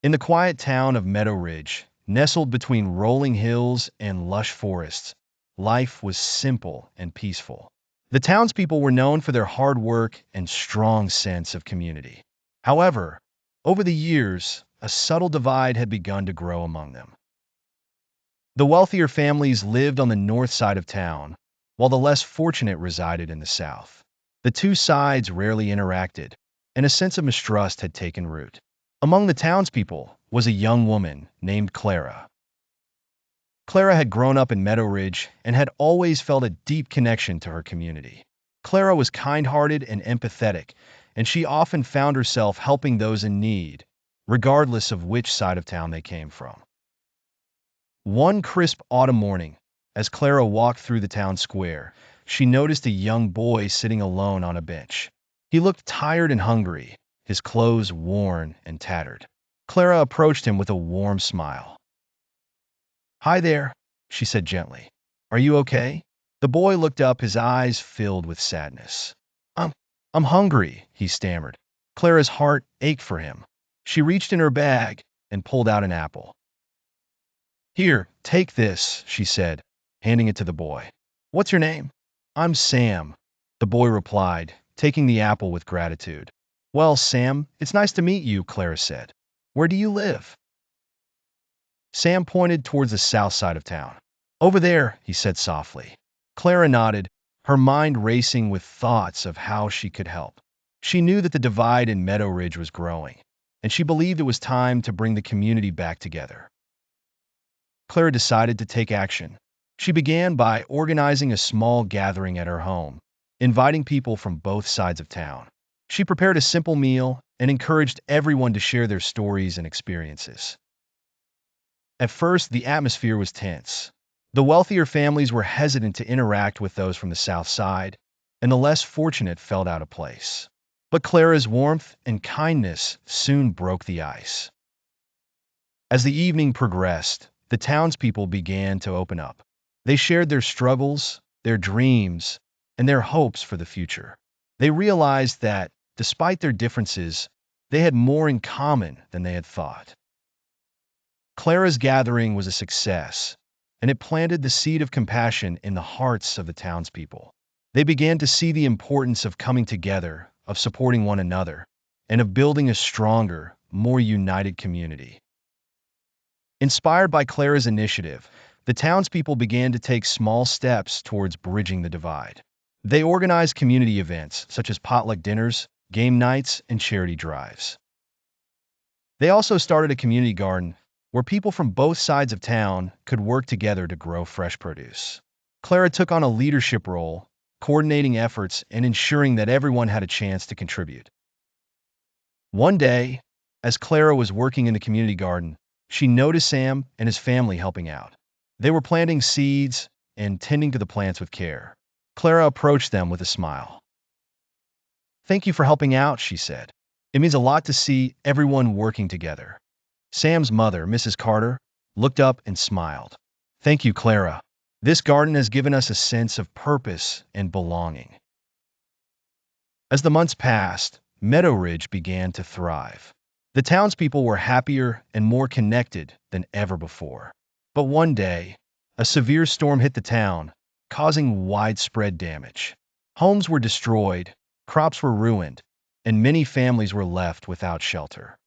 In the quiet town of Meadowridge, nestled between rolling hills and lush forests, life was simple and peaceful. The townspeople were known for their hard work and strong sense of community. However, over the years, a subtle divide had begun to grow among them. The wealthier families lived on the north side of town, while the less fortunate resided in the south. The two sides rarely interacted, and a sense of mistrust had taken root. Among the townspeople was a young woman named Clara. Clara had grown up in Meadowridge and had always felt a deep connection to her community. Clara was kind-hearted and empathetic, and she often found herself helping those in need, regardless of which side of town they came from. One crisp autumn morning, as Clara walked through the town square, she noticed a young boy sitting alone on a bench. He looked tired and hungry, his clothes worn and tattered. Clara approached him with a warm smile. "Hi there," she said gently. "Are you okay?" The boy looked up, his eyes filled with sadness. I'm, I'm hungry," he stammered. Clara's heart ached for him. She reached in her bag and pulled out an apple. "Here, take this," she said, handing it to the boy. "What's your name?" "I'm Sam," the boy replied, taking the apple with gratitude. "Well, Sam, it's nice to meet you," Clara said. "Where do you live?" Sam pointed towards the south side of town. "Over there," he said softly. Clara nodded, her mind racing with thoughts of how she could help. She knew that the divide in Meadow Ridge was growing, and she believed it was time to bring the community back together. Clara decided to take action. She began by organizing a small gathering at her home, inviting people from both sides of town. She prepared a simple meal and encouraged everyone to share their stories and experiences. At first, the atmosphere was tense. The wealthier families were hesitant to interact with those from the south side, and the less fortunate felt out of place. But Clara's warmth and kindness soon broke the ice. As the evening progressed, the townspeople began to open up. They shared their struggles, their dreams, and their hopes for the future. They realized that, despite their differences, they had more in common than they had thought. Clara's gathering was a success, and it planted the seed of compassion in the hearts of the townspeople. They began to see the importance of coming together, of supporting one another, and of building a stronger, more united community. Inspired by Clara's initiative, the townspeople began to take small steps towards bridging the divide. They organized community events such as potluck dinners, game nights, and charity drives. They also started a community garden where people from both sides of town could work together to grow fresh produce. Clara took on a leadership role, coordinating efforts and ensuring that everyone had a chance to contribute. One day, as Clara was working in the community garden, she noticed Sam and his family helping out. They were planting seeds and tending to the plants with care. Clara approached them with a smile. "Thank you for helping out," she said. "It means a lot to see everyone working together." Sam's mother, Mrs. Carter, looked up and smiled. "Thank you, Clara. This garden has given us a sense of purpose and belonging." As the months passed, Meadow Ridge began to thrive. The townspeople were happier and more connected than ever before. But one day, a severe storm hit the town, causing widespread damage. Homes were destroyed, crops were ruined, and many families were left without shelter.